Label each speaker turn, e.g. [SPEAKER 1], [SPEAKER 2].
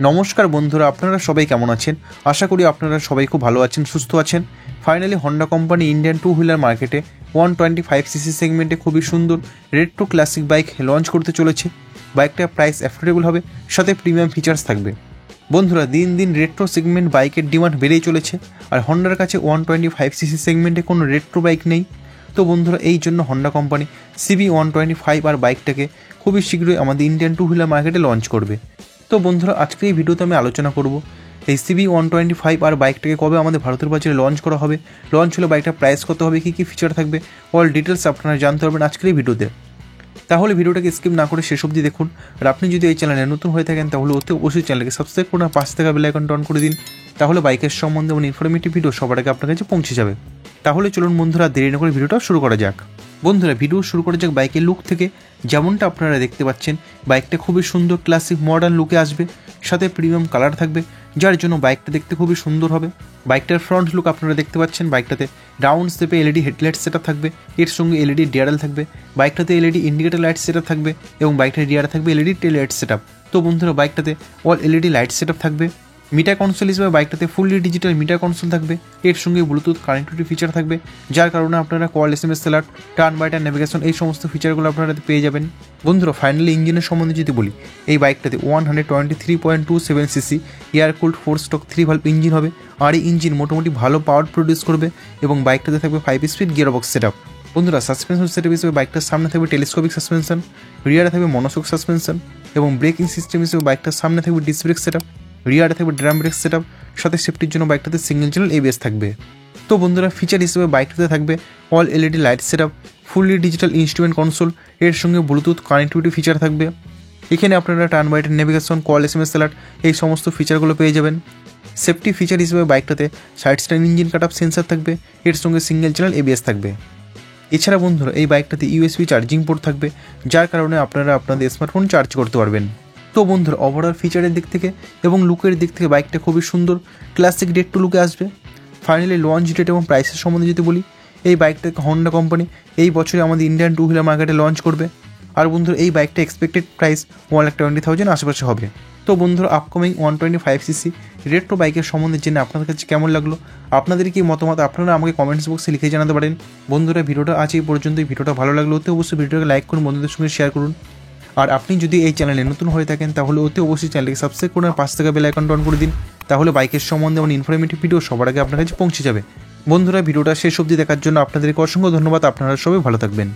[SPEAKER 1] নমস্কার বন্ধুরা, আপনারা সবাই কেমন আছেন? আশা করি আপনারা সবাই খুব ভালো আছেন, সুস্থ আছেন। Finally Honda company Indian to wheeler মার্কেটে 125cc সেগমেন্টে খুবই সুন্দর রেট্রো ক্লাসিক বাইক লঞ্চ করতে চলেছে। বাইকটার প্রাইস অ্যাফোর্ডেবল হবে, সাথে প্রিমিয়াম ফিচার্স থাকবে। বন্ধুরা, দিন দিন রেট্রো সেগমেন্ট বাইকের ডিমান্ড বেড়েই চলেছে, আর হন্ডার কাছে 125cc সেগমেন্টে কোনো রেট্রো বাইক নেই। তো বন্ধুরা, এই জন্য হন্ডা কোম্পানি CB125 আর বাইকটাকে খুবই শীঘ্রই আমাদের ইন্ডিয়ান টু হুইলার মার্কেটে লঞ্চ করবে। তো বন্ধুরা, আজকের এই ভিডিওতে আমি আলোচনা করব এই CB125 আর বাইকটাকে কবে আমাদের ভারতের বাজারে লঞ্চ করা হবে, লঞ্চ হলে বাইকটার প্রাইস কত হবে, কী কী ফিচার থাকবে, অল ডিটেলস আপনারা জানতে পারবেন আজকের এই ভিডিওতে। তাহলে ভিডিওটাকে স্কিপ না করে শেষ অবধি দেখুন। আর আপনি যদি এই চ্যানেলে নতুন হয়ে থাকেন তাহলে অবশ্যই চ্যানেলকে সাবস্ক্রাইব করুন, আর পাশে থাকা বেল আইকনটা অন করে দিন। তাহলে বাইকের সম্বন্ধে এবং ইনফরমেটিভ ভিডিও সবার আগে আপনার কাছে পৌঁছে যাবে। তাহলে চলুন বন্ধুরা, দেরি না করে ভিডিওটা শুরু করা যাক। বন্ধুরা, ভিডিও শুরু করা যাক বাইকের লুক থেকে। যেমনটা আপনারা দেখতে পাচ্ছেন, বাইকটা খুবই সুন্দর ক্লাসিক মডার্ন লুকে আসবে, সাথে প্রিমিয়াম কালার থাকবে, যার জন্য বাইকটা দেখতে খুবই সুন্দর হবে। বাইকটার ফ্রন্ট লুক আপনারা দেখতে পাচ্ছেন, বাইকটাতে রাউন্ড শেপে LED হেডলাইট সেটআপ থাকবে, এর সঙ্গে LED ডিআরএল থাকবে, বাইকটাতে LED ইন্ডিকেটর লাইট সেটআপ থাকবে এবং বাইকটার রিয়ারে থাকবে LED টেল লাইট সেটআপ। তো বন্ধুরা, বাইকটাতে অল LED লাইট সেটআপ থাকবে। মিটার কনসোল হিসেবে বাইকটাতে ফুললি ডিজিটাল মিটার কনসোল থাকবে, এর সঙ্গে ব্লুটুথ কানেক্টিভিটি ফিচার থাকবে, যার কারণে আপনারা call, SMS, alert, turn by turn navigation এই সমস্ত ফিচারগুলো আপনারা পেয়ে যাবেন। বন্ধুরা, ফাইনালি ইঞ্জিনের সম্বন্ধে যদি বলি, এই বাইকটাতে 123.27cc air cooled 4 stroke 3 valve engine হবে, আর এই ইঞ্জিন মোটামুটি ভালো পাওয়ার প্রডিউস করবে এবং বাইকটাতে থাকবে 5 স্পিড গিয়ারবক্স সেটআপ। বন্ধুরা, সাসপেনশন সেটআপ হিসেবে বাইকটার সামনে থাকবে টেলিস্কোপিক সাসপেনশন, রিয়ারে থাকবে মনোশক সাসপেনশন এবং ব্রেকিং সিস্টেম হিসেবে বাইকটার সামনে থাকবে ডিস্ক ব্রেক সেটআপ, রিয়ারে থাকবে ড্রাম ব্রেক সেটআপ, সাথে সেফটির জন্য বাইকটাতে সিঙ্গেল চ্যানেল ABS থাকবে। তো বন্ধুরা, ফিচার হিসেবে বাইকটাতে থাকবে all LED light setup, fully digital instrument console, এর সঙ্গে ব্লুটুথ কানেক্টিভিটি ফিচার থাকবে। এখানে আপনারা turn by turn navigation, call, SMS, alert এই সমস্ত ফিচারগুলো পেয়ে যাবেন। সেফটি ফিচার হিসেবে বাইকটাতে side stand engine cut up sensor থাকবে, এর সঙ্গে সিঙ্গেল চ্যানেল ABS থাকবে। এছাড়া বন্ধুরা, এই বাইকটাতে USB চার্জিং পোর্ট থাকবে, যার কারণে আপনারা আপনাদের স্মার্টফোন চার্জ করতে পারবেন। তো বন্ধুরা, ওভারঅল ফিচারের দিক থেকে এবং লুকের দিক থেকে বাইকটা খুবই সুন্দর ক্লাসিক ডেট টু লুকে আসবে। ফাইনালি লঞ্চ ডেট এবং প্রাইসের সম্বন্ধে যদি বলি, এই বাইকটাকে হন্ডা কোম্পানি এই বছরে আমাদের ইন্ডিয়ান টু হুইলার মার্কেটে লঞ্চ করবে। আর বন্ধুরা, এই বাইকটা এক্সপেক্টেড প্রাইস 1,20,000 আশেপাশে হবে। তো বন্ধুরা, আপকামিং 125cc রেট্রো বাইকের সম্বন্ধে জেনে আপনাদের কাছে কেমন লাগলো, আপনাদের কি মতামত আপনারা আমাকে কমেন্টস বক্সে লিখে জানাতে পারেন। বন্ধুরা, ভিডিওটা আজ এই পর্যন্তই। ভিডিওটা ভালো লাগলো অবশ্যই ভিডিওটাকে লাইক করুন, বন্ধুদের সঙ্গে শেয়ার করুন। আর আপনি যদি এই চ্যানেলে নতুন হয়ে থাকেন তাহলে অবশ্যই চ্যানেলকে সাবস্ক্রাইব করুন, আর পাশ থেকে বেল আইকনটা অন করে দিন। তাহলে বাইকের সম্বন্ধে এবং ইনফরমেটিভ ভিডিও সবার আগে আপনার কাছে পৌঁছে যাবে। বন্ধুরা, ভিডিওটা শেষ অবধি দেখার জন্য আপনাদেরকে অসংখ্য ধন্যবাদ। আপনারা সবাই ভালো থাকবেন।